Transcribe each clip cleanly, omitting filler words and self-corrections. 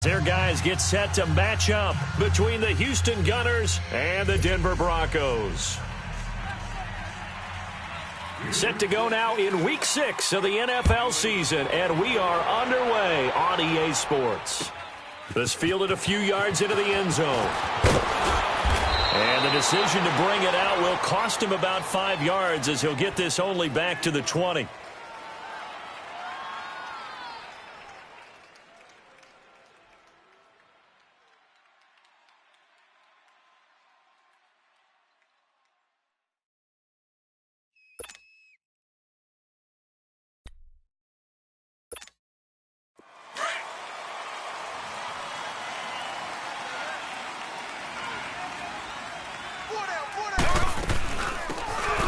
Their guys get set to match up between the Houston Gunners and the Denver Broncos. Set to go now in Week 6 of the NFL season, and we are underway on EA Sports. This fielded a few yards into the end zone. And the decision to bring it out will cost him about 5 yards as he'll get this only back to the 20.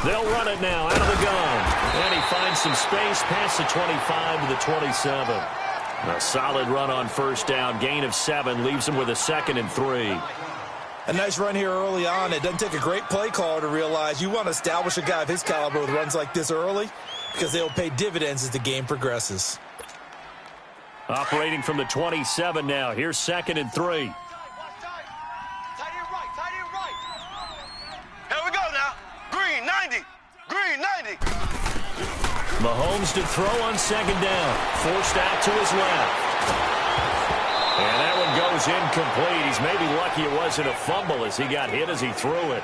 They'll run it now out of the gun. And he finds some space past the 25 to the 27. A solid run on first down. Gain of 7 leaves him with a 2nd and 3. A nice run here early on. It doesn't take a great play caller to realize you want to establish a guy of his caliber with runs like this early because they'll pay dividends as the game progresses. Operating from the 27 now. Here's 2nd and 3. Mahomes to throw on 2nd down. Forced out to his left. And that one goes incomplete. He's maybe lucky it wasn't a fumble as he got hit as he threw it.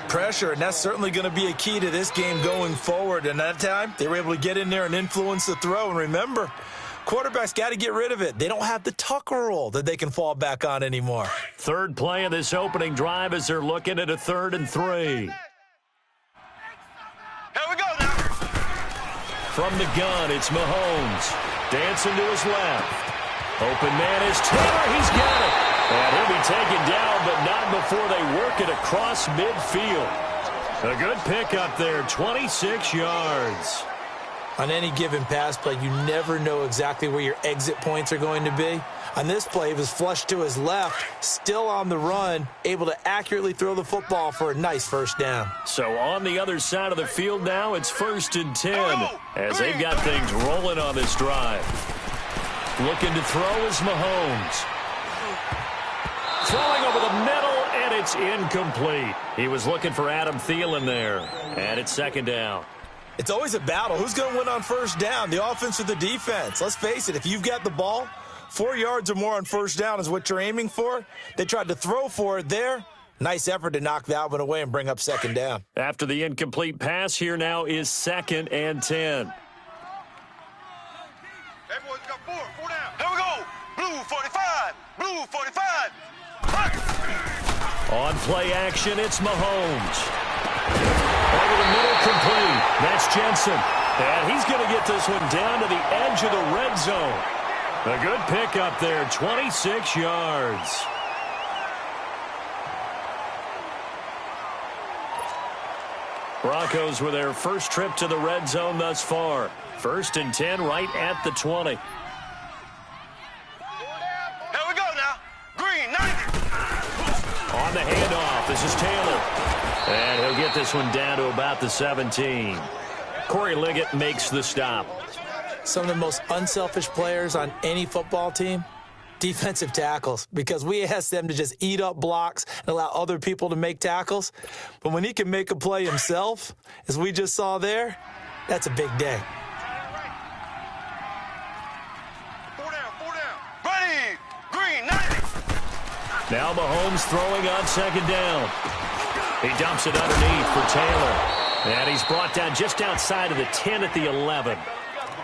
Pressure, and that's certainly going to be a key to this game going forward. And that time, they were able to get in there and influence the throw. And remember, quarterbacks got to get rid of it. They don't have the tucker roll that they can fall back on anymore. Third play of this opening drive as they're looking at a 3rd and 3. From the gun, it's Mahomes. Dancing to his left. Open man is Taylor. He's got it. And he'll be taken down, but not before they work it across midfield. A good pickup there, 26 yards. On any given pass play, you never know exactly where your exit points are going to be. On this play, he was flushed to his left, still on the run, able to accurately throw the football for a nice first down. So on the other side of the field now, it's 1st and 10 as they've got things rolling on this drive. Looking to throw is Mahomes. Throwing over the middle, and it's incomplete. He was looking for Adam Thielen there, and it's 2nd down. It's always a battle. Who's going to win on first down, the offense or the defense? Let's face it, if you've got the ball, 4 yards or more on first down is what you're aiming for. They tried to throw for it there. Nice effort to knock that one away and bring up 2nd down. After the incomplete pass, here now is 2nd and 10. Hey, boys, got 4 down. Here we go. Blue 45. Blue 45. On play action, it's Mahomes. Over the middle, complete. That's Jensen. And he's going to get this one down to the edge of the red zone. A good pickup there, 26 yards. Broncos with their first trip to the red zone thus far. 1st and 10 right at the 20. Here we go now. Green, 90. On the handoff, this is Taylor. And he'll get this one down to about the 17. Corey Liggett makes the stop. Some of the most unselfish players on any football team, defensive tackles, because we ask them to just eat up blocks and allow other people to make tackles. But when he can make a play himself, as we just saw there, that's a big day. 4 down. Ready. Green, 90. Now Mahomes throwing on 2nd down. He dumps it underneath for Taylor. And he's brought down just outside of the 10 at the 11.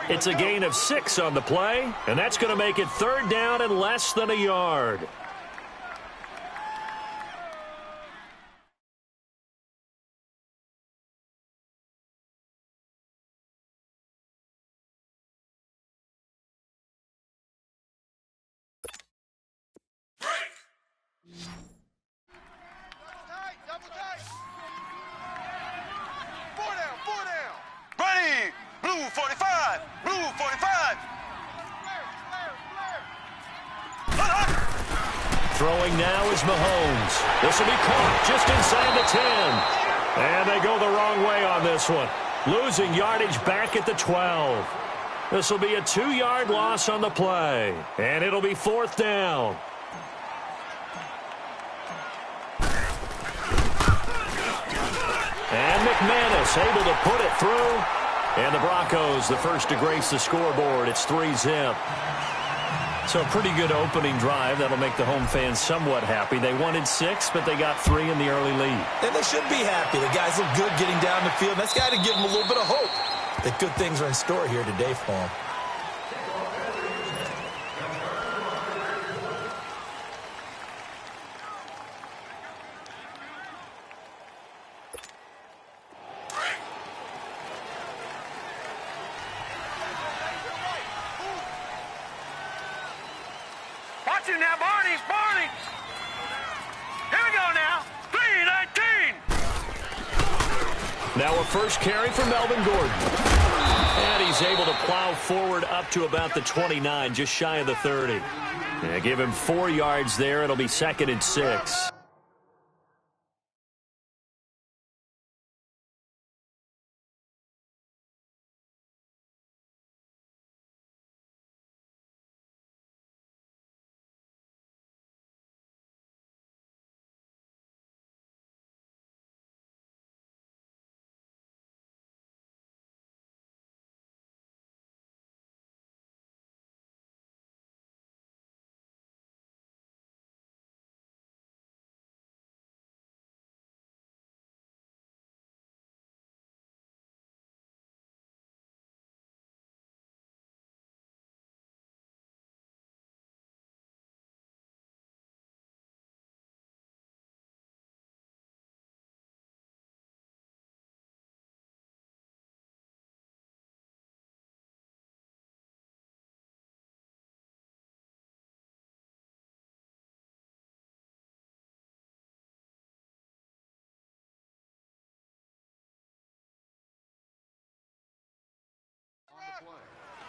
It's a gain of 6 on the play, and that's going to make it 3rd down and less than a yard. Double tight. 4 down. Ready. Blue 45. Blue 45. Throwing now is Mahomes. This will be caught just inside the 10. And they go the wrong way on this one. Losing yardage back at the 12. This will be a 2-yard loss on the play, and it'll be 4th down. And McManus able to put it through. And the Broncos, the first to grace the scoreboard. It's 3-zip. So a pretty good opening drive. That'll make the home fans somewhat happy. They wanted 6, but they got 3 in the early lead. And they should be happy. The guys look good getting down the field. That's got to give them a little bit of hope that good things are in store here today for them. Watch him now, Barney. Here we go now. 3-19. Now a first carry for Melvin Gordon. And he's able to plow forward up to about the 29, just shy of the 30. Yeah, give him 4 yards there. It'll be 2nd and 6.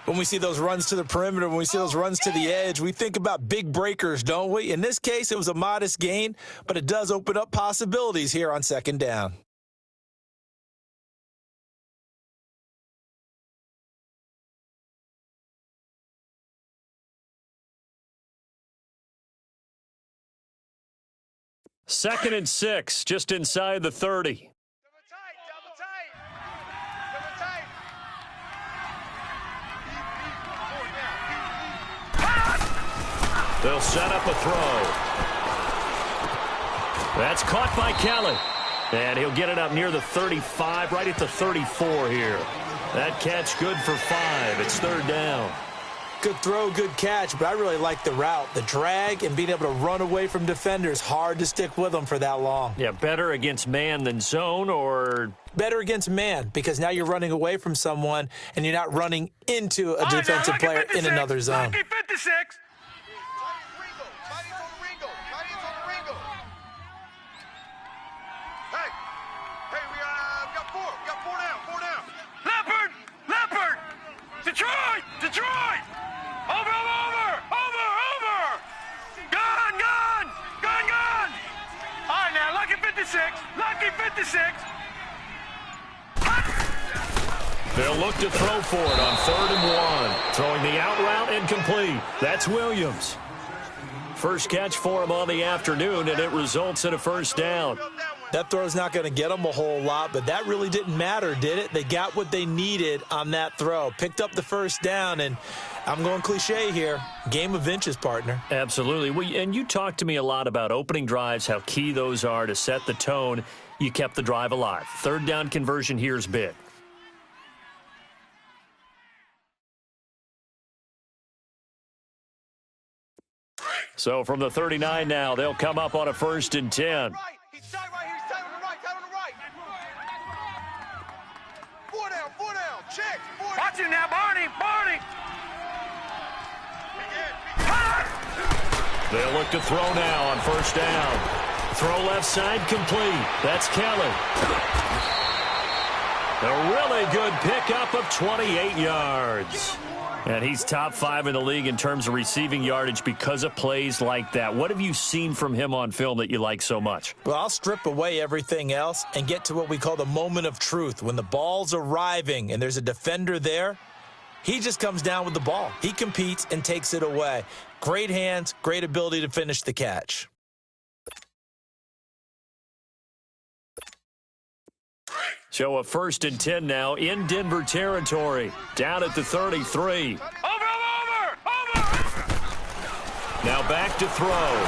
When we see those runs to the perimeter, when we see those runs to the edge, we think about big breakers, don't we? In this case, it was a modest gain, but it does open up possibilities here on 2nd down. Second and 6, just inside the 30. Double tight. They'll set up a throw. That's caught by Kelly. And he'll get it up near the 35, right at the 34 here. That catch good for 5. It's 3rd down. Good throw, good catch, but I really like the route. The drag and being able to run away from defenders, hard to stick with them for that long. Yeah, better against man than zone, or? Better against man, because now you're running away from someone and you're not running into a defensive player in another zone. Lucky 56. Hey, we got 4. We got 4 down. Leopard. Detroit. Over. Gun. All right, now, lucky 56. They'll look to throw for it on 3rd and 1. Throwing the out route incomplete. That's Williams. First catch for him on the afternoon, and it results in a 1st down. That throw's not going to get them a whole lot, but that really didn't matter, did it? They got what they needed on that throw. Picked up the 1st down, and I'm going cliche here. Game of inches, partner. Absolutely. Well, and you talked to me a lot about opening drives, how key those are to set the tone. You kept the drive alive. 3rd down conversion here is big. So from the 39 now, they'll come up on a 1st and 10. He's tight right here. He's tight on the right. 4 down. Check. 4 down. Watch him now, Barney. They'll look to throw now on 1st down. Throw left side complete. That's Kelly. A really good pickup of 28 yards. And he's top 5 in the league in terms of receiving yardage because of plays like that. What have you seen from him on film that you like so much? Well, I'll strip away everything else and get to what we call the moment of truth. When the ball's arriving and there's a defender there, He just comes down with the ball. He competes and takes it away. Great hands, great ability to finish the catch. So a 1st and 10 now in Denver territory. Down at the 33. Over! Now back to throw.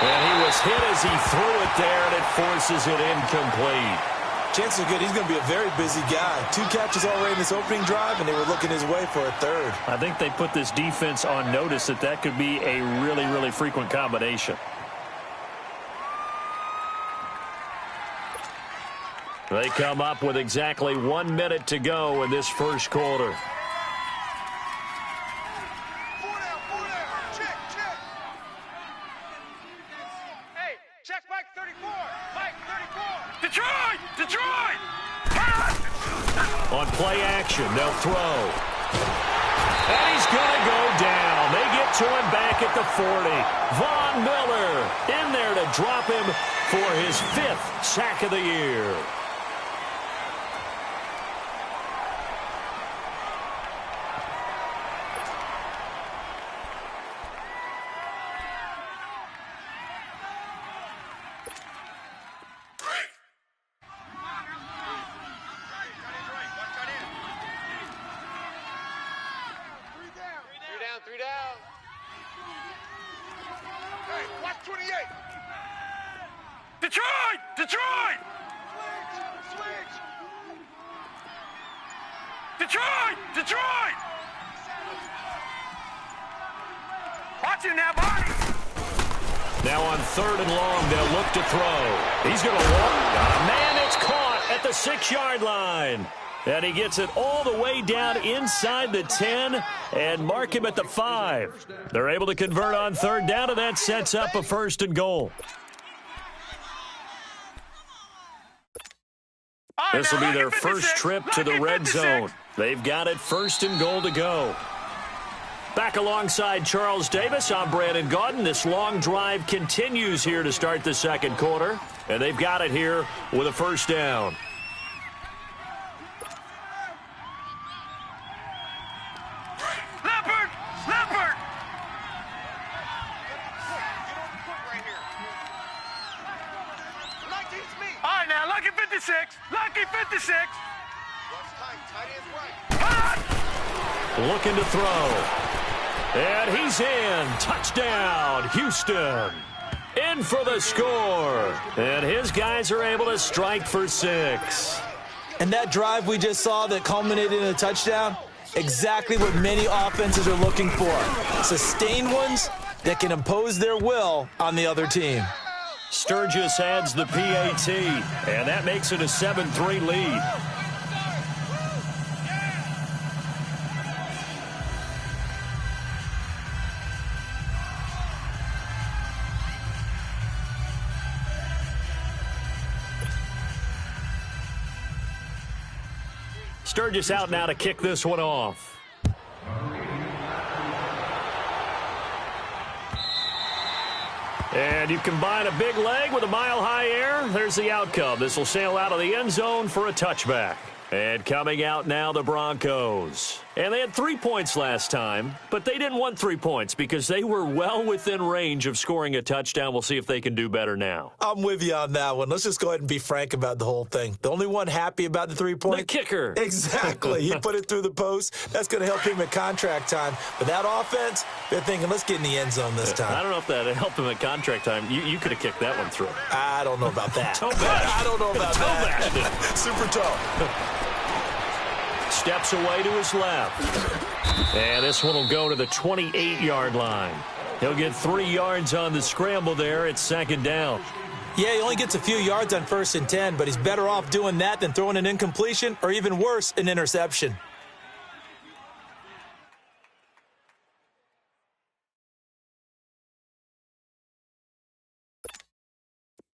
And he was hit as he threw it there, and it forces it incomplete. Chances are good he's going to be a very busy guy. 2 catches already in this opening drive, and they were looking his way for a 3rd. I think they put this defense on notice that could be a really, really frequent combination. They come up with exactly 1 minute to go in this first quarter. 4 down. Check. Hey, check Mike 34. Mike 34. Detroit! On play action, they'll throw. And he's going to go down. They get to him back at the 40. Von Miller in there to drop him for his 5th sack of the year. Three down. Hey, watch 28. Detroit! Switch! Detroit! Watch him now, buddy! Now on 3rd and long, they'll look to throw. He's going to walk. Man, it's caught at the 6-yard line. And he gets it all the way down inside the 10 and mark him at the 5. They're able to convert on 3rd down, and that sets up a 1st and goal. This will be their first trip to the red zone. They've got it 1st and goal to go. Back alongside Charles Davis, I'm Brandon Gaudin. This long drive continues here to start the second quarter, and they've got it here with a 1st down. Leopard! All right, now, Lucky 56. Looking to throw. And he's in. Touchdown, Houston. In for the score. And his guys are able to strike for 6. And that drive we just saw that culminated in a touchdown, exactly what many offenses are looking for. Sustained ones that can impose their will on the other team. Sturgis adds the PAT, and that makes it a 7-3 lead. Sturgis out now to kick this one off. And you combine a big leg with a mile-high air, there's the outcome. This will sail out of the end zone for a touchback. And coming out now, the Broncos. And they had 3 points last time, but they didn't want 3 points because they were well within range of scoring a touchdown. We'll see if they can do better now. I'm with you on that one. Let's just go ahead and be frank about the whole thing. The only one happy about the 3 points? The kicker. Exactly. He put it through the post. That's going to help him at contract time. But that offense, they're thinking, let's get in the end zone this time. I don't know if that helped him at contract time. You could have kicked that one through. I don't know about that. I don't know about that. Super toe. Steps away to his left. And this one will go to the 28-yard line. He'll get 3 yards on the scramble there. It's 2nd down. Yeah, he only gets a few yards on 1st and 10, but he's better off doing that than throwing an incompletion or even worse, an interception.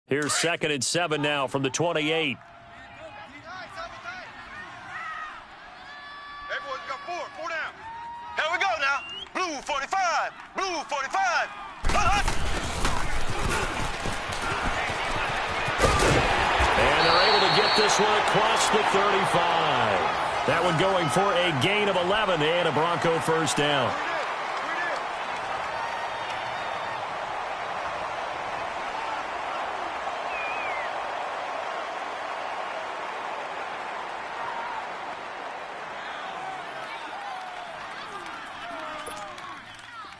Here's 2nd and 7 now from the 28. Four down. Here we go now. Blue 45. Blue 45. And they're able to get this one across the 35. That one going for a gain of 11 and a Bronco first down.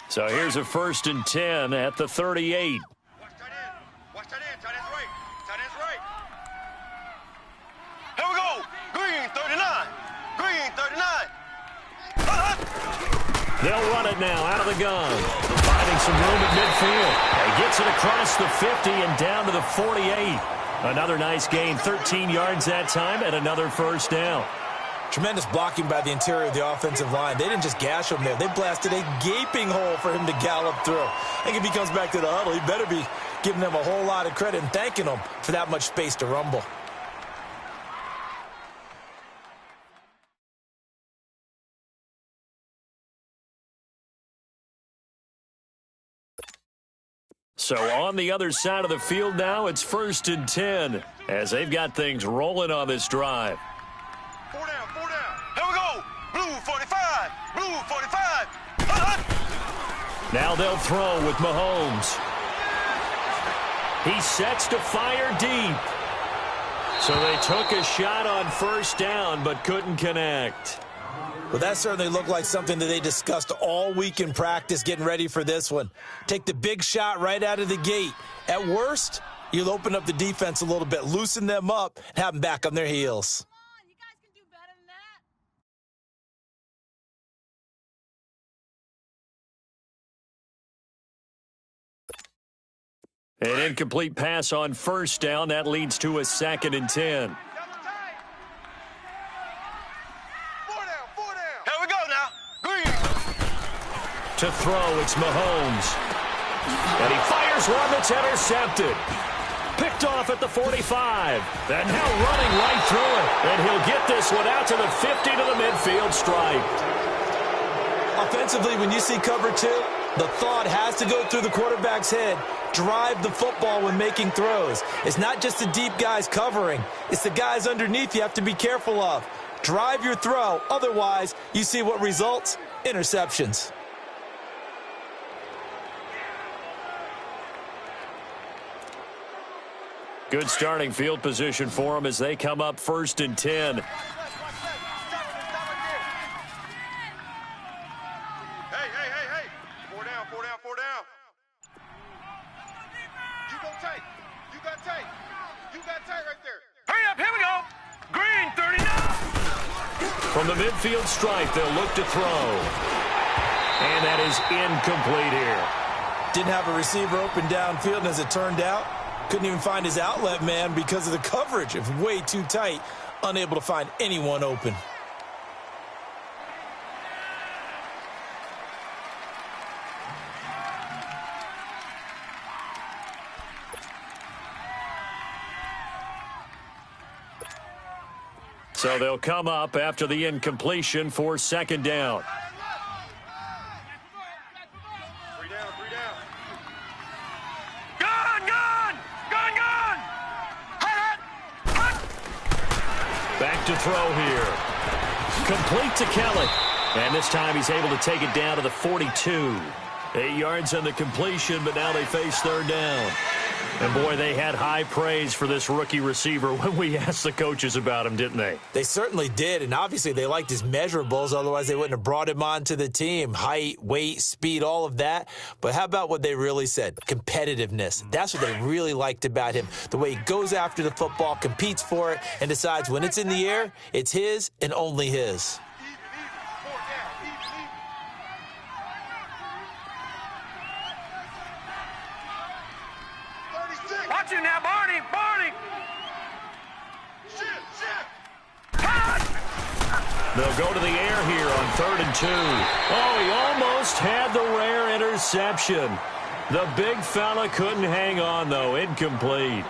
So here's a 1st and 10 at the 38. Watch that in. Tight end's right. Tight end's right. Here we go. Green 39. Green 39. They'll run it now out of the gun. Finding some room at midfield. He gets it across the 50 and down to the 48. Another nice gain, 13 yards that time, and another first down. Tremendous blocking by the interior of the offensive line. They didn't just gash him there. They blasted a gaping hole for him to gallop through. I think if he comes back to the huddle, he better be giving them a whole lot of credit and thanking them for that much space to rumble. So on the other side of the field now, it's 1st and 10 as they've got things rolling on this drive. 4 down, 4 down. Here we go. Blue 45. Blue 45. Now they'll throw with Mahomes. He sets to fire deep. So they took a shot on 1st down but couldn't connect. Well, that certainly looked like something that they discussed all week in practice getting ready for this one. Take the big shot right out of the gate. At worst, you'll open up the defense a little bit, loosen them up, and have them back on their heels. An incomplete pass on 1st down. That leads to a 2nd and 10. 4 down, 4 down. Here we go now. Green. To throw, it's Mahomes. And he fires one that's intercepted. Picked off at the 45. And now running right through it. And he'll get this one out to the 50 to the midfield stripe. Offensively, when you see cover 2, the thought has to go through the quarterback's head. Drive the football when making throws. It's not just the deep guys covering. It's the guys underneath you have to be careful of. Drive your throw. Otherwise, you see what results? Interceptions. Good starting field position for them as they come up 1st and 10. Hey. 4 down, 4 down, 4 down. You go tight. You got tight. You got tight right there. Hurry up, here we go. Green 39. From the midfield stripe, they'll look to throw. And that is incomplete here. Didn't have a receiver open downfield, and as it turned out, couldn't even find his outlet man because of the coverage. It was way too tight, unable to find anyone open. So they'll come up after the incompletion for 2nd down. 3 down, 3 down. Gun! Back to throw here. Complete to Kelly. And this time he's able to take it down to the 42. 8 yards on the completion, but now they face 3rd down. And, boy, they had high praise for this rookie receiver when we asked the coaches about him, didn't they? They certainly did, and obviously they liked his measurables. Otherwise, they wouldn't have brought him onto the team. Height, weight, speed, all of that. But how about what they really said? Competitiveness. That's what they really liked about him. The way he goes after the football, competes for it, and decides when it's in the air, it's his and only his. Watch you now, Barney! Shit! They'll go to the air here on 3rd and 2. Oh, he almost had the rare interception. The big fella couldn't hang on, though. Incomplete.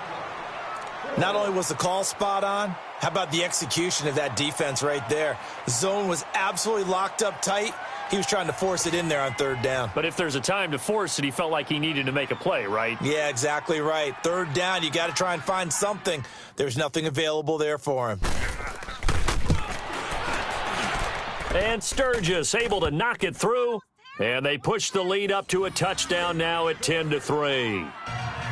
Not only was the call spot on, how about the execution of that defense right there? The zone was absolutely locked up tight. He was trying to force it in there on 3rd down. But if there's a time to force it, he felt like he needed to make a play, right? Yeah, exactly right. 3rd down, you got to try and find something. There's nothing available there for him. And Sturgis able to knock it through. And they push the lead up to a touchdown now at 10-3.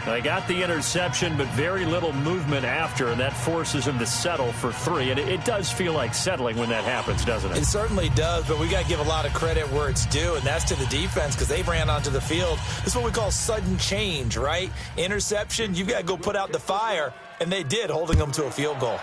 They got the interception, but very little movement after, and that forces them to settle for 3. And it does feel like settling when that happens, doesn't it? It certainly does, but we got to give a lot of credit where it's due, and that's to the defense because they ran onto the field. This is what we call sudden change, right? Interception, you got to go put out the fire, and they did, holding them to a field goal.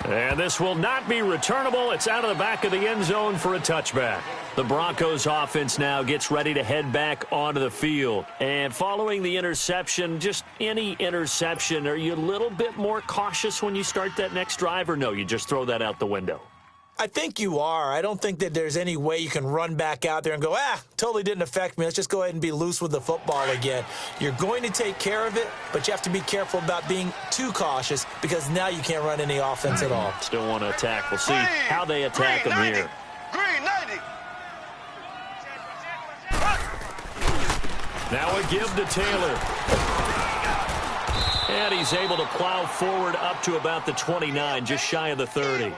And this will not be returnable. It's out of the back of the end zone for a touchback. The Broncos offense now gets ready to head back onto the field. And following the interception, just any interception, are you a little bit more cautious when you start that next drive, or no, you just throw that out the window? I think you are. I don't think that there's any way you can run back out there and go, totally didn't affect me. Let's just go ahead and be loose with the football again. You're going to take care of it, but you have to be careful about being too cautious because now you can't run any offense at all. Still want to attack. We'll see how they attack them here. Green 90. Now a give to Taylor. And he's able to plow forward up to about the 29, just shy of the 30.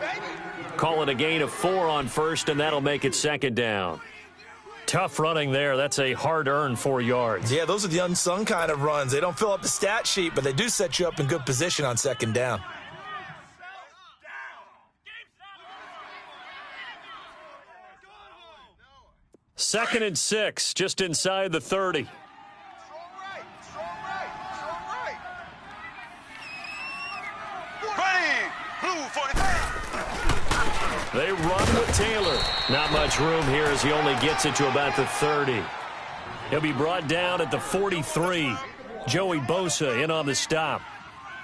Call it a gain of 4 on first, and that'll make it second down. Tough running there. That's a hard-earned 4 yards. Yeah, those are the unsung kind of runs. They don't fill up the stat sheet, but they do set you up in good position on second down. Second and 6, just inside the 30. They run with Taylor. Not much room here as he only gets it to about the 30. He'll be brought down at the 43. Joey Bosa in on the stop.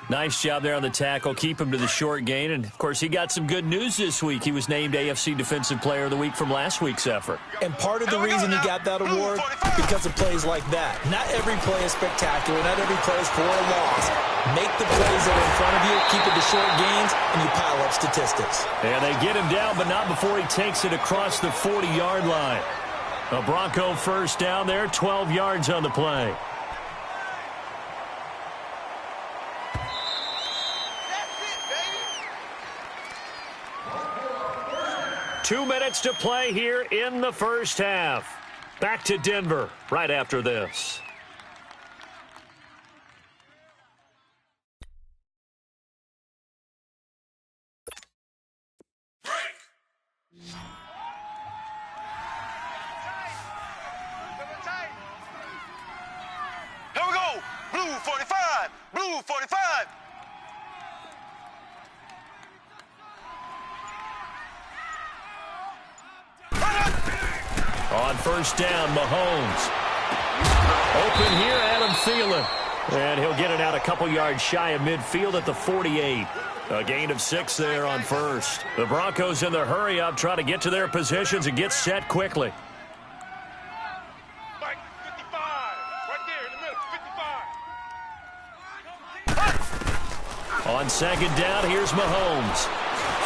Nice job there on the tackle. Keep him to the short gain. And, of course, he got some good news this week. He was named AFC Defensive Player of the Week from last week's effort. And part of the reason he got that award, because of plays like that. Not every play is spectacular. Not every play is for a loss. Make the plays that are in front of you, keep it to short gains, and you pile up statistics. And they get him down, but not before he takes it across the 40-yard line. A Bronco first down there, 12 yards on the play. 2 minutes to play here in the first half. Back to Denver right after this. Here we go. Blue 45. Blue 45. On first down, Mahomes. Open here, Adam Thielen. And he'll get it out a couple yards shy of midfield at the 48. A gain of 6 there on first. The Broncos in the hurry-up try to get to their positions and get set quickly. Mike, 55. Right there in the middle, 55. On second down, here's Mahomes.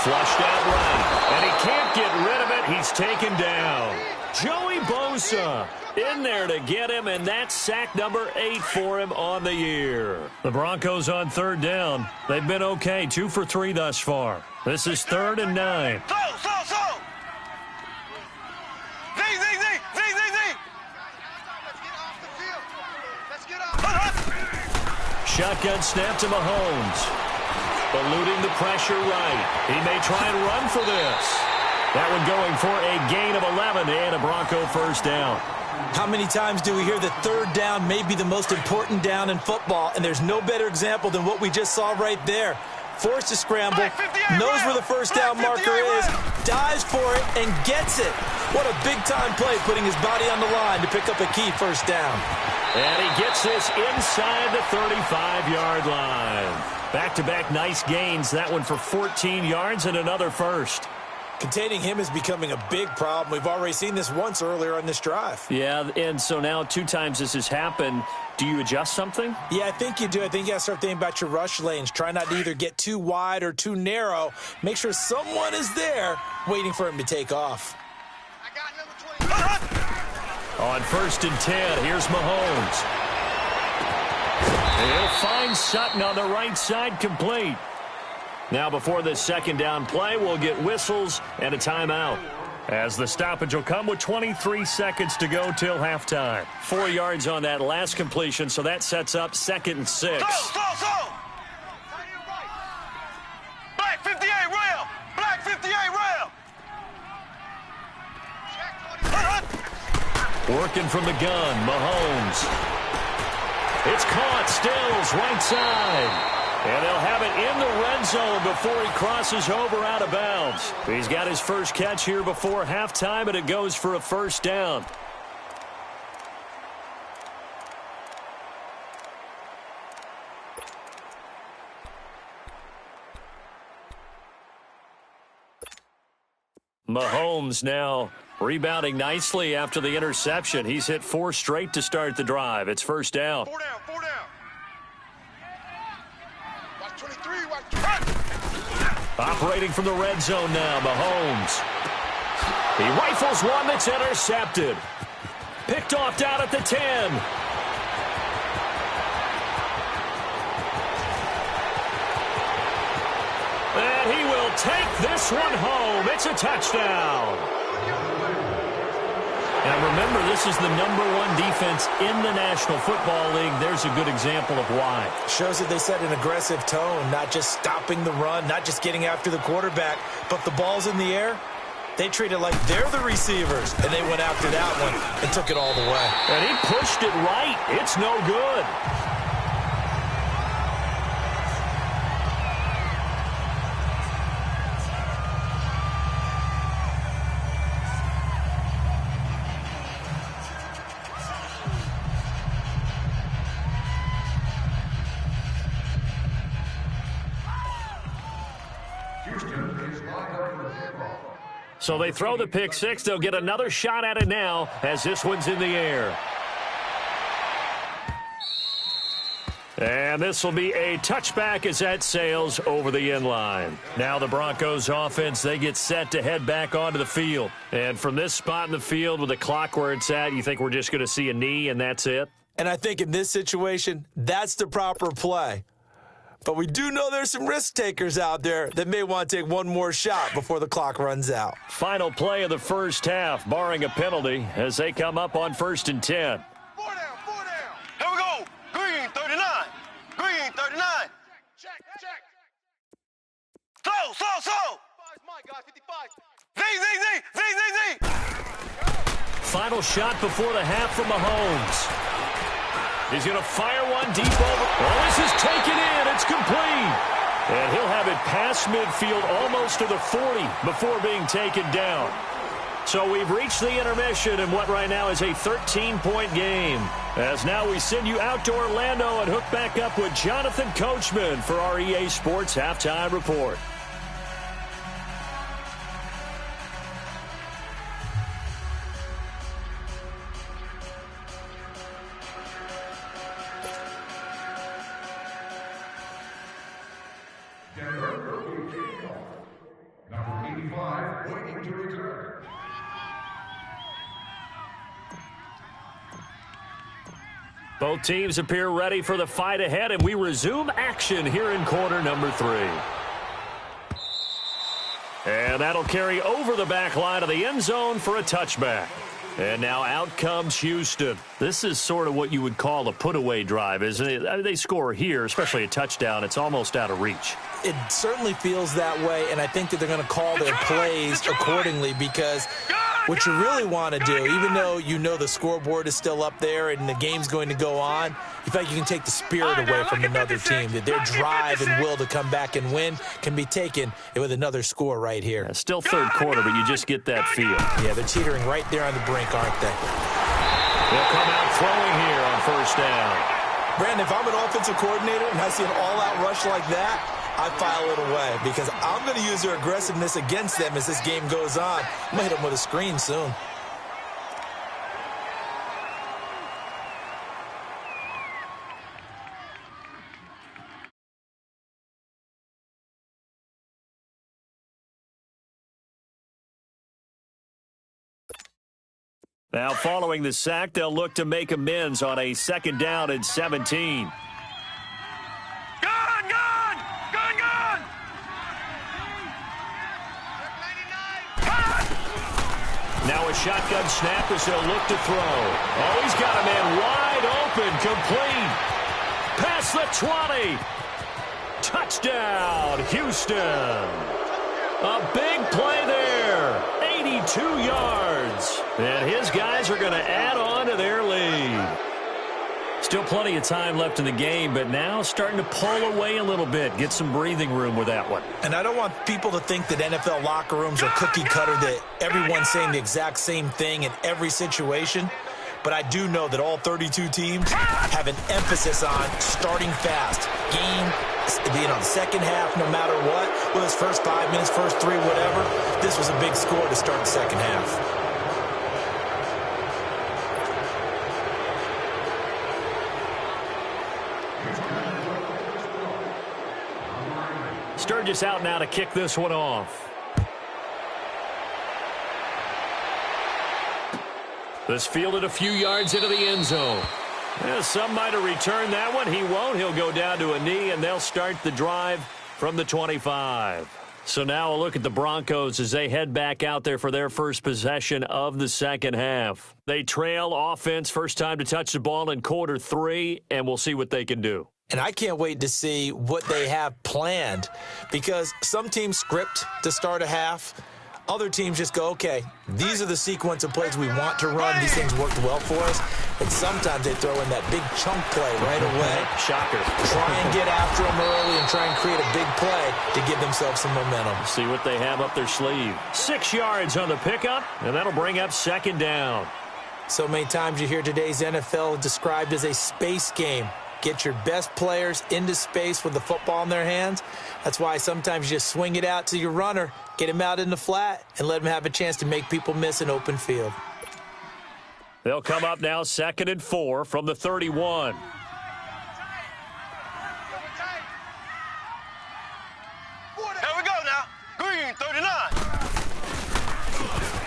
Flushed out right. And he can't get rid of it. He's taken down. Joey Bosa in there to get him, and that's sack number 8 for him on the year. The Broncos on third down. They've been okay, 2 for 3 thus far. This is 3rd and 9. So. Z. Let's get off. Shotgun snap to Mahomes. Eluding the pressure right. He may try and run for this. That one going for a gain of 11 and a Bronco first down. How many times do we hear that third down may be the most important down in football, and there's no better example than what we just saw right there. Forced to scramble, knows where the first down marker is, dives for it, and gets it. What a big-time play, putting his body on the line to pick up a key first down. And he gets this inside the 35-yard line. Back-to-back nice gains. That one for 14 yards and another first. Containing him is becoming a big problem. We've already seen this once earlier on this drive. Yeah, and so now 2 times this has happened. Do you adjust something? Yeah, I think you do. I think you got to start thinking about your rush lanes. Try not to either get too wide or too narrow. Make sure someone is there waiting for him to take off. I got number 20. On 1st and 10, here's Mahomes. He'll find Sutton on the right side, complete. Now before this second down play, we'll get whistles and a timeout, as the stoppage will come with 23 seconds to go till halftime. 4 yards on that last completion, so that sets up 2nd and 6. Slow. Black 58 rail. Black 58 rail. Working from the gun, Mahomes. It's caught, Stills, right side. And they'll have it in the red zone before he crosses over out of bounds. He's got his first catch here before halftime, and it goes for a first down. Mahomes now rebounding nicely after the interception. He's hit 4 straight to start the drive. It's first down. 4 down. Watch 23, watch 20. Operating from the red zone now, Mahomes. He rifles one that's intercepted. Picked off down at the 10. And he will take this one home. It's a touchdown. Now remember, this is the #1 defense in the National Football League. There's a good example of why. Shows that they set an aggressive tone, not just stopping the run, not just getting after the quarterback, but the ball's in the air. They treat it like they're the receivers, and they went after that one and took it all the way. And he pushed it right. It's no good. So they throw the pick six. They'll get another shot at it now as this one's in the air. And this will be a touchback as that sails over the end line. Now the Broncos offense, they get set to head back onto the field. And from this spot in the field with the clock where it's at, you think we're just going to see a knee and that's it? And I think in this situation, that's the proper play. But we do know there's some risk takers out there that may want to take one more shot before the clock runs out. Final play of the first half, barring a penalty, as they come up on 1st and 10. 4 down. Here we go. Green 39. Green 39. Check. Slow. My God, 55. Z. Final shot before the half from Mahomes. He's going to fire one deep over. Oh, this is taken in. It's complete. And he'll have it past midfield almost to the 40 before being taken down. So we've reached the intermission in what right now is a 13-point game. As now we send you out to Orlando and hook back up with Jonathan Coachman for our EA Sports Halftime Report. Both teams appear ready for the fight ahead, and we resume action here in quarter number 3. And that'll carry over the back line of the end zone for a touchback. And now out comes Houston. This is sort of what you would call a put-away drive, isn't it? I mean, they score here, especially a touchdown. It's almost out of reach. It certainly feels that way, and I think that they're going to call their plays accordingly, because what you really want to do, even though you know the scoreboard is still up there and the game's going to go on, you feel like you can take the spirit away from another team, that their drive and will to come back and win can be taken with another score right here. Yeah, still third quarter, but you just get that feel. Yeah, they're teetering right there on the brink, aren't they? They'll come out throwing here on first down. Brandon, if I'm an offensive coordinator and I see an all-out rush like that, I file it away, because I'm going to use their aggressiveness against them as this game goes on. I'm going to hit them with a screen soon. Now, following the sack, they'll look to make amends on a 2nd down and 17. Now a shotgun snap as they'll look to throw. Oh, he's got a man wide open, complete. Past the 20. Touchdown, Houston. A big play there. 82 yards. And his guys are going to add on to their lead. Still plenty of time left in the game, but now starting to pull away a little bit. Get some breathing room with that one. And I don't want people to think that NFL locker rooms are cookie cutter, that everyone's saying the exact same thing in every situation. But I do know that all 32 teams have an emphasis on starting fast. The second half, no matter what, whether it's first 5 minutes, first 3, whatever, this was a big score to start the second half. Sturgis out now to kick this one off. This fielded a few yards into the end zone. Yeah, some might have returned that one. He won't. He'll go down to a knee, and they'll start the drive from the 25. So now a look at the Broncos as they head back out there for their first possession of the second half. They trail offense, first time to touch the ball in quarter 3, and we'll see what they can do. And I can't wait to see what they have planned, because some teams script to start a half. Other teams just go, okay, these are the sequence of plays we want to run. These things worked well for us. And sometimes they throw in that big chunk play right away. Shocker. Try and get after them early and try and create a big play to give themselves some momentum. See what they have up their sleeve. 6 yards on the pickup, and that'll bring up second down. So many times you hear today's NFL described as a space game. Get your best players into space with the football in their hands. That's why sometimes you just swing it out to your runner, get him out in the flat, and let him have a chance to make people miss an open field. They'll come up now 2nd and 4 from the 31. Here we go now. Green, 39.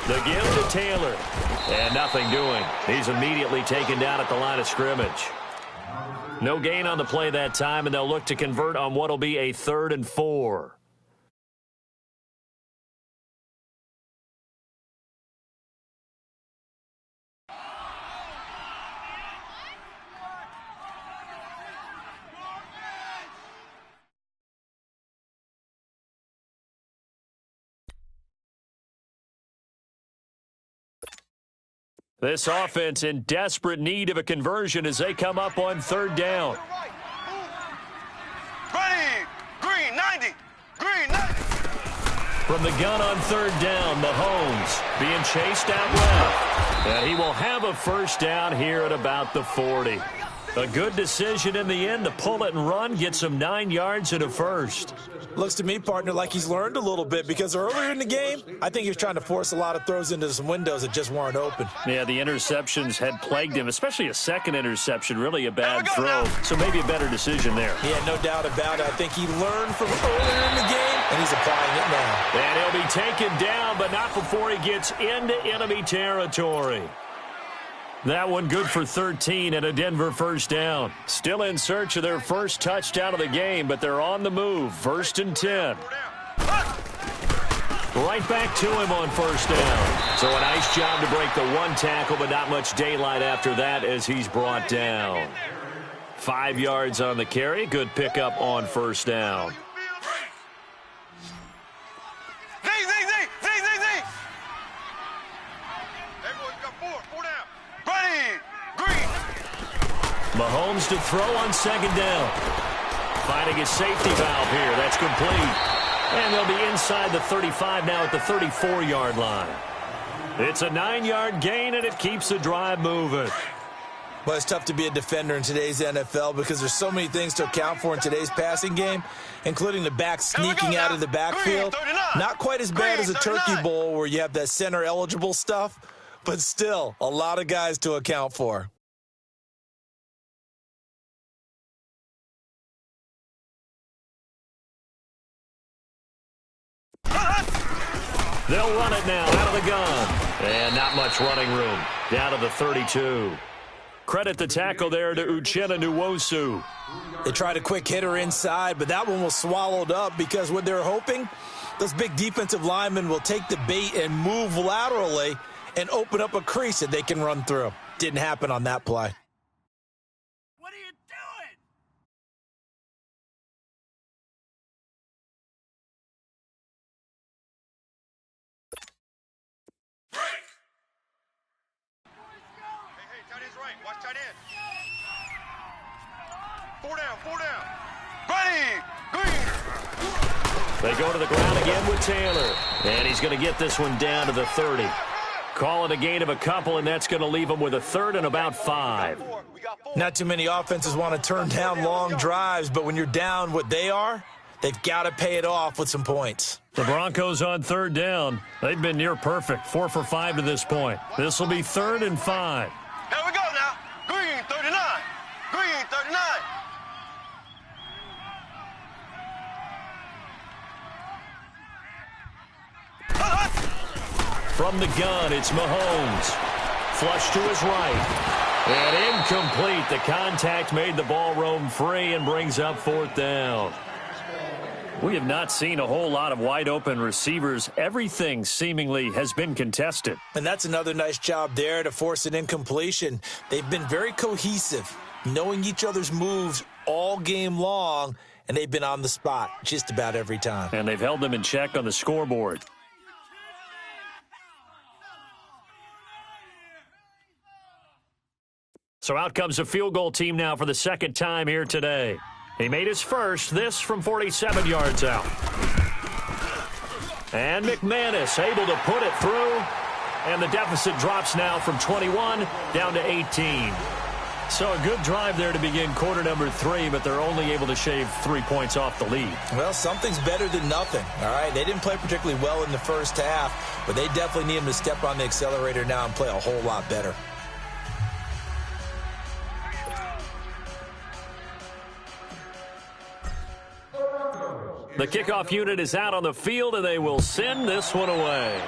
The give to Taylor. And nothing doing. He's immediately taken down at the line of scrimmage. No gain on the play that time, and they'll look to convert on what will be a 3rd and 4. This offense in desperate need of a conversion as they come up on 3rd down. Ready, green, 90. Green, 90. From the gun on 3rd down, Mahomes being chased out left. And he will have a first down here at about the 40. A good decision in the end to pull it and run, get some 9 yards and a first. Looks to me, partner, like he's learned a little bit, because earlier in the game, I think he was trying to force a lot of throws into some windows that just weren't open. Yeah, the interceptions had plagued him, especially a second interception, really a bad throw. So maybe a better decision there. Yeah, no doubt about it. I think he learned from earlier in the game, and he's applying it now. And he'll be taken down, but not before he gets into enemy territory. That one good for 13 and a Denver first down. Still in search of their first touchdown of the game, but they're on the move. 1st and 10. Right back to him on first down. So a nice job to break the one tackle, but not much daylight after that as he's brought down. 5 yards on the carry. Good pickup on first down. Mahomes to throw on 2nd down. Finding his safety valve here. That's complete. And they'll be inside the 35 now at the 34-yard line. It's a 9-yard gain, and it keeps the drive moving. Well, it's tough to be a defender in today's NFL because there's so many things to account for in today's passing game, including the back sneaking out of the backfield. Not quite as bad as a Turkey Bowl where you have that center-eligible stuff, but still a lot of guys to account for. They'll run it now out of the gun. And not much running room. Down to the 32. Credit the tackle there to Uchenna Nwosu. They tried a quick hitter inside, but that one was swallowed up because what they're hoping, those big defensive linemen will take the bait and move laterally and open up a crease that they can run through. Didn't happen on that play. What are you doing? Hey, tight end's right. Watch tight end. 4 down, 4 down. Buddy, green. They go to the ground again with Taylor. And he's going to get this one down to the 30. Call it a gain of a couple, and that's going to leave him with a third and about 5. Not too many offenses want to turn down long drives, but when you're down what they are, they've got to pay it off with some points. The Broncos on third down. They've been near perfect, 4 for 5 to this point. This will be 3rd and 5. Here we go now. Green 39. Green 39. From the gun, it's Mahomes. Flush to his right. And incomplete. The contact made the ball roam free and brings up 4th down. We have not seen a whole lot of wide-open receivers. Everything seemingly has been contested. And that's another nice job there to force an incompletion. They've been very cohesive, knowing each other's moves all game long, and they've been on the spot just about every time. And they've held them in check on the scoreboard. So out comes a field goal team now for the second time here today. He made his first, this from 47 yards out. And McManus able to put it through. And the deficit drops now from 21 down to 18. So a good drive there to begin quarter number 3, but they're only able to shave 3 points off the lead. Well, something's better than nothing, all right? They didn't play particularly well in the first half, but they definitely need him to step on the accelerator now and play a whole lot better. The kickoff unit is out on the field, and they will send this one away.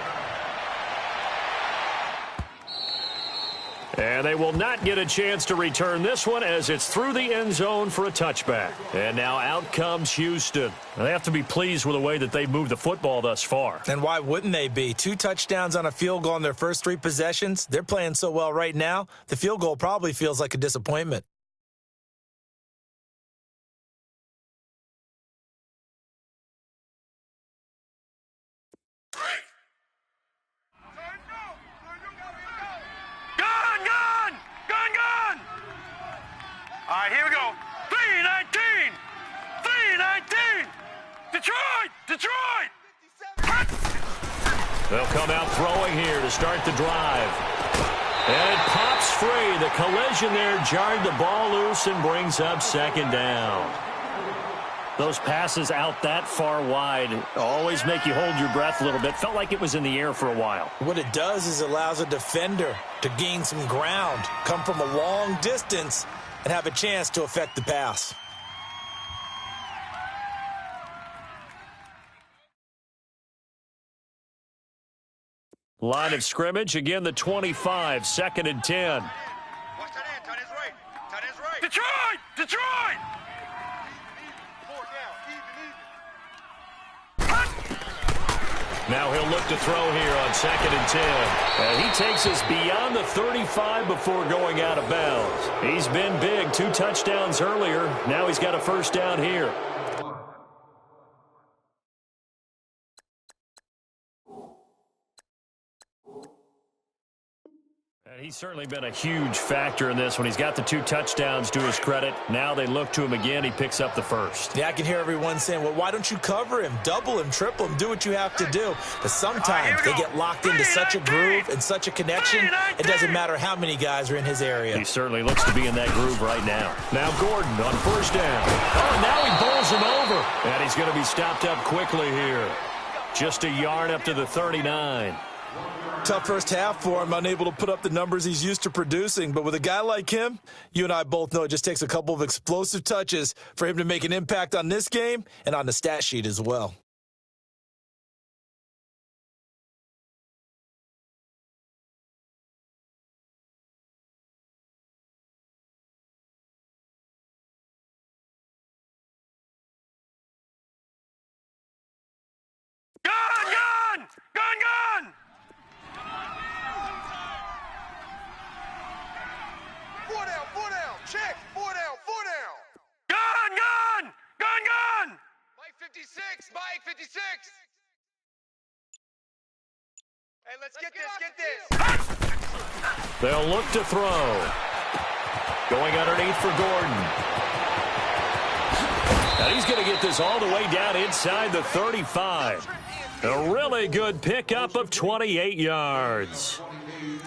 And they will not get a chance to return this one as it's through the end zone for a touchback. And now out comes Houston. They have to be pleased with the way that they moved the football thus far. And why wouldn't they be? 2 touchdowns on a field goal in their first 3 possessions. They're playing so well right now, the field goal probably feels like a disappointment. All right, here we go. 319. 319. Detroit. Detroit. They'll come out throwing here to start the drive. And it pops free. The collision there jarred the ball loose and brings up 2nd down. Those passes out that far wide always make you hold your breath a little bit. Felt like it was in the air for a while. What it does is allows a defender to gain some ground, come from a long distance, and have a chance to affect the pass. Line of scrimmage, again the 25, 2nd and 10. Watch tight end. Tight end's right. Tight end's right. Detroit! Detroit! 4 down. Even. Now he'll look to throw here on 2nd and 10. And he takes us beyond the 35 before going out of bounds. He's been big, 2 touchdowns earlier. Now he's got a first down here. And he's certainly been a huge factor in this when he's got the 2 touchdowns to his credit. Now they look to him again. He picks up the first. Yeah, I can hear everyone saying, well, why don't you cover him, double him, triple him, do what you have to do. But sometimes they get locked into such a groove and such a connection, it doesn't matter how many guys are in his area. He certainly looks to be in that groove right now. Now Gordon on first down. Oh, now he bowls him over. And he's going to be stopped up quickly here. Just a yard up to the 39. Tough first half for him, unable to put up the numbers he's used to producing. But with a guy like him, you and I both know it just takes a couple of explosive touches for him to make an impact on this game and on the stat sheet as well. Gun! Gun! Gun! Gun! check. 4 down, 4 down. Gun! Mike 56, Mike 56. Hey, let's get this. They'll look to throw. Going underneath for Gordon. And he's going to get this all the way down inside the 35. A really good pickup of 28 yards.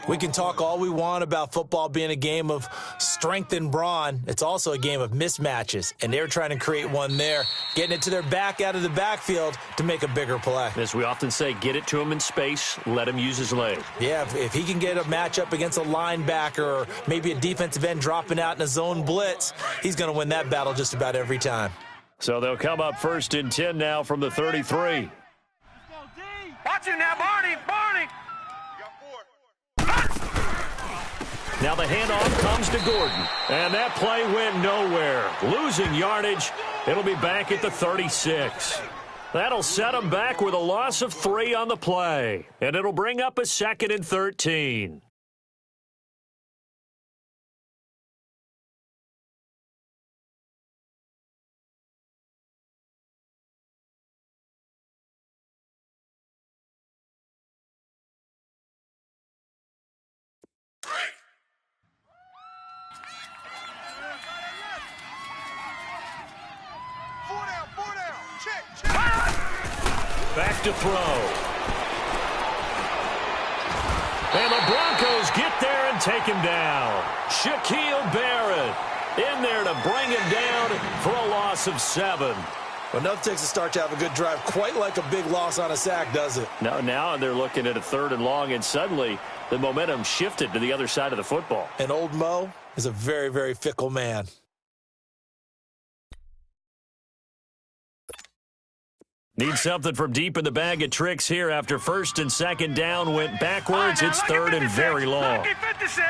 We can talk all we want about football being a game of strength and brawn. It's also a game of mismatches, and they're trying to create one there, getting it to their back out of the backfield to make a bigger play. As we often say, get it to him in space, let him use his leg. Yeah, if he can get a matchup against a linebacker or maybe a defensive end dropping out in a zone blitz, he's going to win that battle just about every time. So they'll come up 1st and 10 now from the 33. Watch it now, Barney! Now the handoff comes to Gordon. And that play went nowhere. Losing yardage. It'll be back at the 36. That'll set them back with a loss of 3 on the play. And it'll bring up a 2nd and 13. Back to throw. And the Broncos get there and take him down. Shaquille Barrett in there to bring him down for a loss of 7. Well, nothing takes a start to have a good drive, quite like a big loss on a sack, does it? Now they're looking at a 3rd and long, and suddenly the momentum shifted to the other side of the football. And old Mo is a very, very fickle man. Need something from deep in the bag of tricks here after 1st and 2nd down went backwards. It's 3rd and very long. Lucky 56.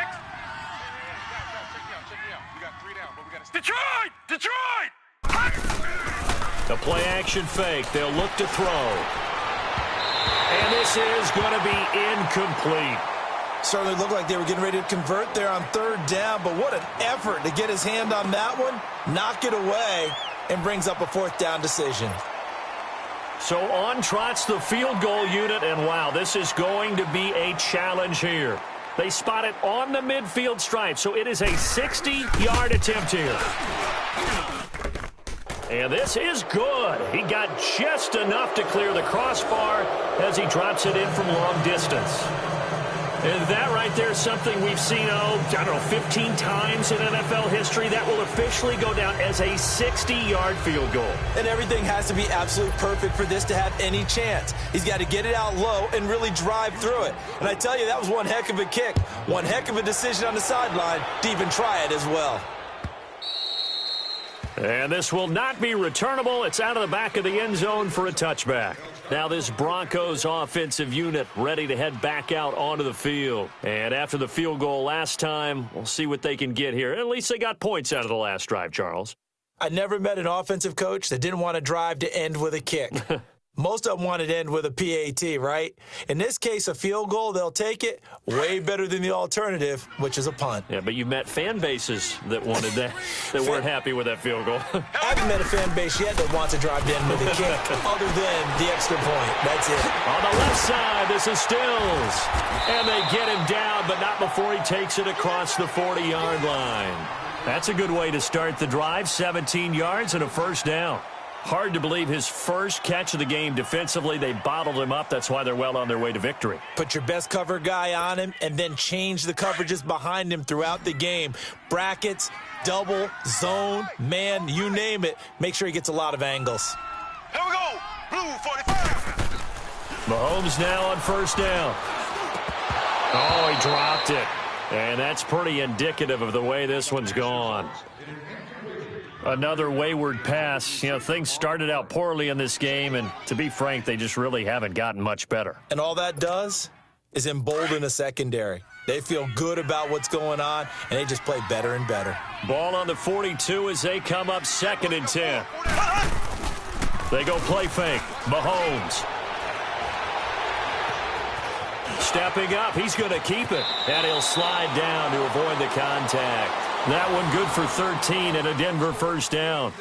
Detroit! The play action fake. They'll look to throw. And this is going to be incomplete. Certainly looked like they were getting ready to convert there on 3rd down, but what an effort to get his hand on that one, knock it away, and brings up a 4th down decision. So on trots the field goal unit, and wow, this is going to be a challenge here. They spot it on the midfield stripe, so it is a 60-yard attempt here. And this is good. He got just enough to clear the crossbar as he drops it in from long distance. And that right there is something we've seen, 15 times in NFL history. That will officially go down as a 60-yard field goal. And everything has to be absolutely perfect for this to have any chance. He's got to get it out low and really drive through it. And I tell you, that was one heck of a kick. One heck of a decision on the sideline to even try it as well. And this will not be returnable. It's out of the back of the end zone for a touchback. Now this Broncos offensive unit ready to head back out onto the field. And after the field goal last time, we'll see what they can get here. At least they got points out of the last drive, Charles. I never met an offensive coach that didn't want to drive to end with a kick. Most of them wanted to end with a PAT, right? In this case, a field goal, they'll take it. Way better than the alternative, which is a punt. Yeah, but you've met fan bases that wanted that, that weren't happy with that field goal. I haven't met a fan base yet that wants to drive to end with a kick, other than the extra point. That's it. On the left side, this is Stills. And they get him down, but not before he takes it across the 40-yard line. That's a good way to start the drive, 17 yards and a 1st down. Hard to believe his first catch of the game defensively. They bottled him up. That's why they're well on their way to victory. Put your best cover guy on him and then change the coverages behind him throughout the game. Brackets, double, zone, man, you name it. Make sure he gets a lot of angles. Here we go. Blue 45. Mahomes now on 1st down. Oh, he dropped it. And that's pretty indicative of the way this one's gone. Another wayward pass. You know, things started out poorly in this game, and to be frank, they just really haven't gotten much better. And all that does is embolden a secondary. They feel good about what's going on, and they just play better and better. Ball on the 42 as they come up 2nd and 10. They go play fake. Mahomes. stepping up. He's going to keep it. And he'll slide down to avoid the contact. That one good for 13 and a Denver first down.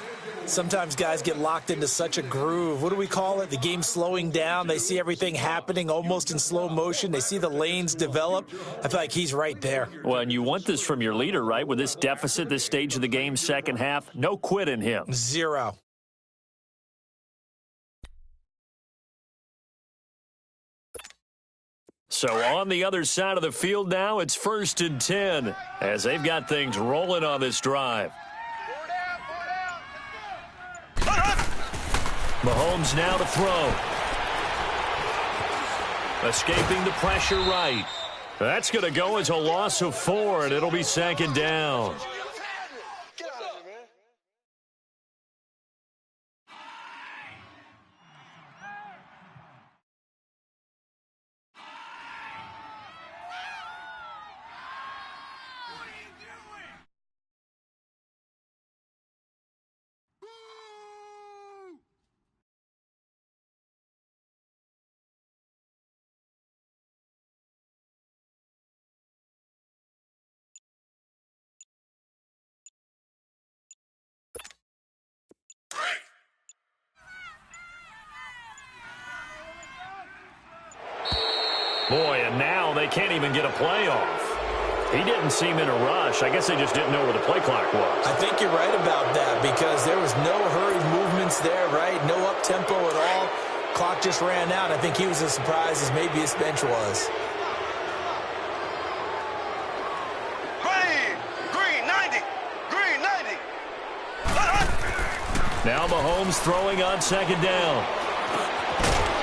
Sometimes guys get locked into such a groove. What do we call it? The game slowing down. They see everything happening almost in slow motion. They see the lanes develop. I feel like he's right there. Well, and you want this from your leader, right? With this deficit, this stage of the game, second half, no quit in him. 0. So on the other side of the field now, it's 1st and 10 as they've got things rolling on this drive. Mahomes now to throw. Escaping the pressure right. That's going to go as a loss of 4, and it'll be 2nd down. Boy, and now they can't even get a play off. He didn't seem in a rush. I guess they just didn't know where the play clock was. I think you're right about that because there was no hurried movements there, right? No up-tempo at all. Clock just ran out. I think he was as surprised as maybe his bench was. Green 90. Green 90. Now Mahomes throwing on 2nd down.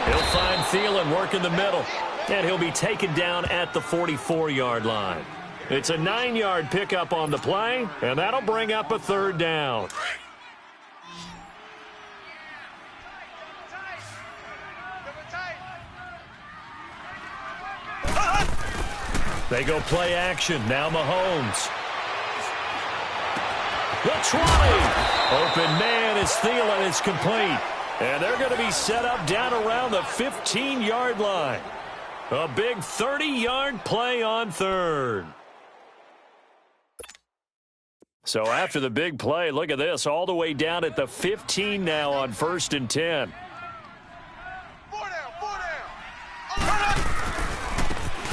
He'll find Thielen working the middle. And he'll be taken down at the 44-yard line. It's a 9-yard pickup on the play, and that'll bring up a 3rd down. They go play action. Now Mahomes. The trolley. Open man is Thielen. It's complete. And they're going to be set up down around the 15-yard line. A big 30-yard play on 3rd. So after the big play, look at this, all the way down at the 15 now on 1st and 10. 4 down.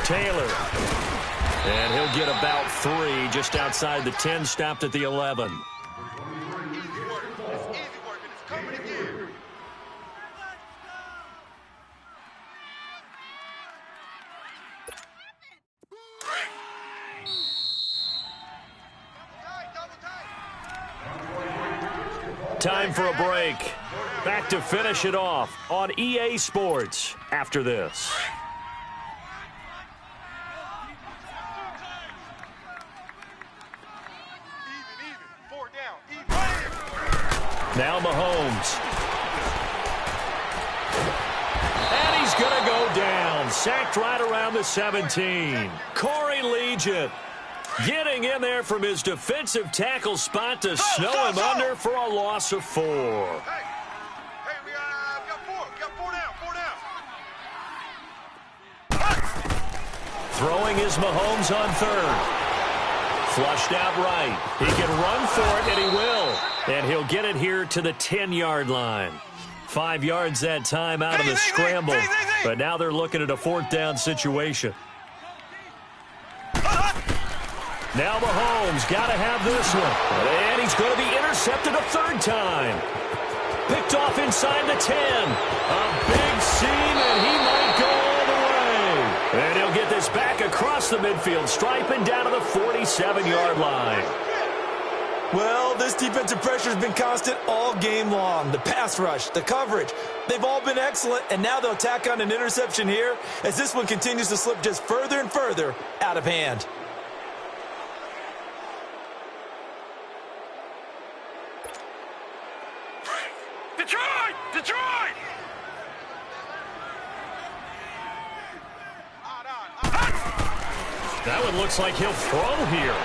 Taylor. And he'll get about 3 just outside the 10, stopped at the 11. Time for a break. Back to finish it off on EA Sports after this. Even. 4 down. Now Mahomes. And he's going to go down. Sacked right around the 17. Corey Legion getting in there from his defensive tackle spot to snow him under for a loss of 4. Hey, we got 4 down. Throwing is Mahomes on 3rd. Flushed out right. He can run for it, and he will. And he'll get it here to the 10-yard line. 5 yards that time out of the scramble. But now they're looking at a 4th down situation. Now Mahomes got to have this one. And he's going to be intercepted a 3rd time. Picked off inside the 10. A big seam, and he might go all the way. And he'll get this back across the midfield stripe and down to the 47-yard line. Well, this defensive pressure has been constant all game long. The pass rush, the coverage, they've all been excellent, and now they'll tack on an interception here as this one continues to slip just further and further out of hand. Detroit! That one looks like he'll throw here.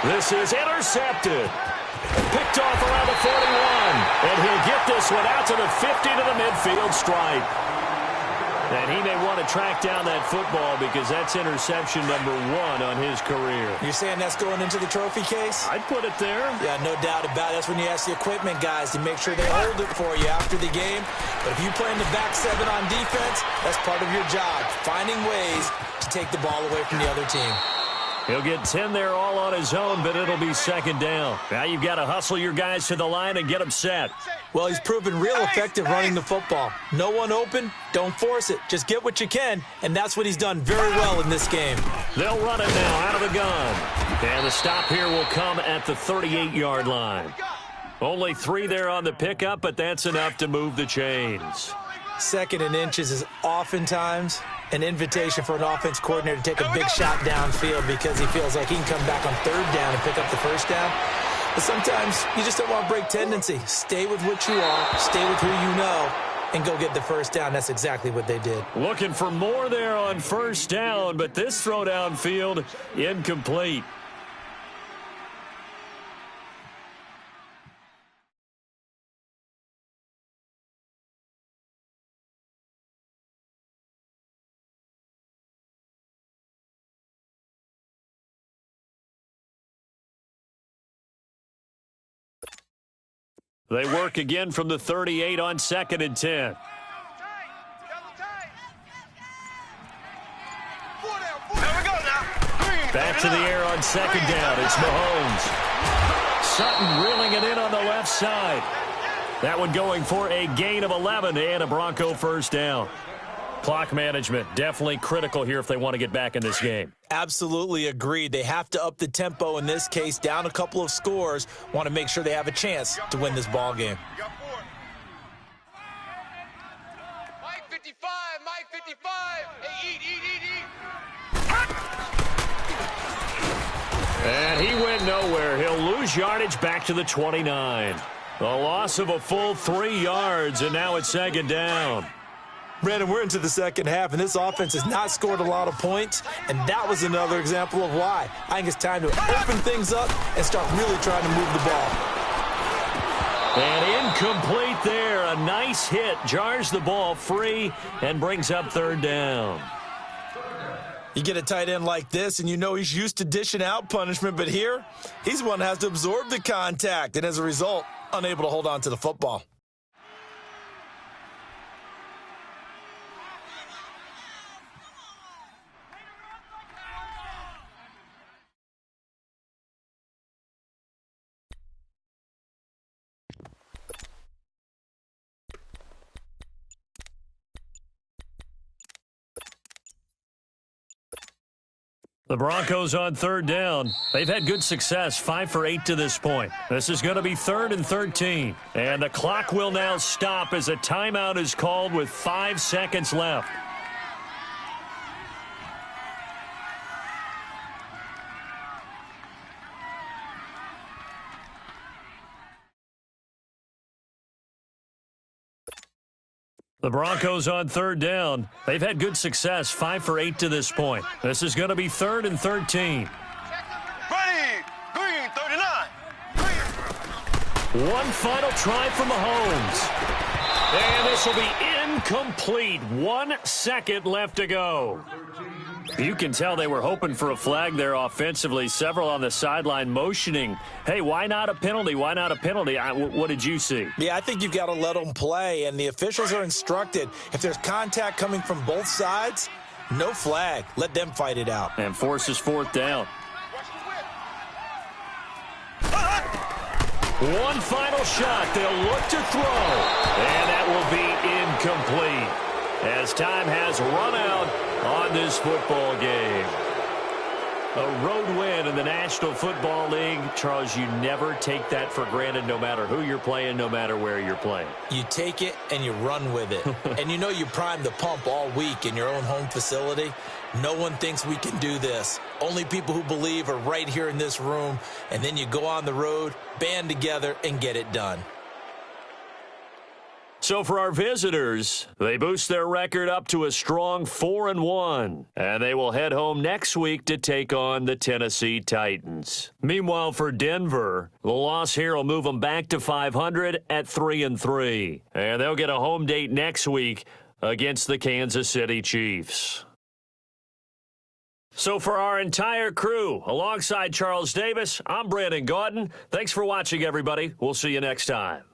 This is intercepted. Picked off around the 41. And he'll get this one out to the 50 to the midfield stripe. And he may want to track down that football because that's interception number 1 on his career. You're saying that's going into the trophy case? I'd put it there. Yeah, no doubt about it. That's when you ask the equipment guys to make sure they hold it for you after the game. But if you play in the back 7 on defense, that's part of your job, finding ways to take the ball away from the other team. He'll get 10 there all on his own, but it'll be second down. Now you've got to hustle your guys to the line and get them set. Well, he's proven real effective running the football. No one open, don't force it. Just get what you can, and that's what he's done very well in this game. They'll run it now out of the gun. And the stop here will come at the 38-yard line. Only 3 there on the pickup, but that's enough to move the chains. 2nd and inches is oftentimes an invitation for an offense coordinator to take a big shot downfield because he feels like he can come back on 3rd down and pick up the 1st down. But sometimes you just don't want to break tendency. Stay with what you are, stay with who you know, and go get the 1st down. That's exactly what they did. Looking for more there on 1st down, but this throw downfield incomplete. They work again from the 38 on 2nd and 10. Back to the air on 2nd down. It's Mahomes. Sutton reeling it in on the left side. That one going for a gain of 11 and a Bronco 1st down. Clock management definitely critical here if they want to get back in this game. Absolutely agreed. They have to up the tempo in this case, down a couple of scores. Want to make sure they have a chance to win this ball game. Mike 55, Mike 55. Hey, eat. And he went nowhere. He'll lose yardage back to the 29. A loss of a full 3 yards, and now it's 2nd down. Brandon, we're into the 2nd half, and this offense has not scored a lot of points, and that was another example of why. I think it's time to open things up and start really trying to move the ball. And incomplete there. A nice hit. Jars the ball free and brings up 3rd down. You get a tight end like this, and you know he's used to dishing out punishment, but here, he's the one that has to absorb the contact, and as a result, unable to hold on to the football. The Broncos on 3rd down. They've had good success, 5 for 8 to this point. This is going to be 3rd and 13. And the clock will now stop as a timeout is called with 5 seconds left. The Broncos on 3rd down. They've had good success, 5 for 8 to this point. This is going to be 3rd and 13. Green 39. One final try from Mahomes. And this will be incomplete. 1 second left to go. You can tell they were hoping for a flag there offensively. Several on the sideline motioning, hey, why not a penalty? Why not a penalty? What did you see? Yeah, I think you've got to let them play, and the officials are instructed. If there's contact coming from both sides, no flag. Let them fight it out. And forces 4th down. One final shot. They'll look to throw. And that will be incomplete as time has run out on this football game. A road win in the National Football League. Charles, you never take that for granted no matter who you're playing, no matter where you're playing. You take it and you run with it. And you know you primed the pump all week in your own home facility. No one thinks we can do this. Only people who believe are right here in this room. And then you go on the road, band together, and get it done. So for our visitors, they boost their record up to a strong 4-1, and they will head home next week to take on the Tennessee Titans. Meanwhile, for Denver, the loss here will move them back to 500 at 3-3, and they'll get a home date next week against the Kansas City Chiefs. So for our entire crew, alongside Charles Davis, I'm Brandon Gaudin. Thanks for watching, everybody. We'll see you next time.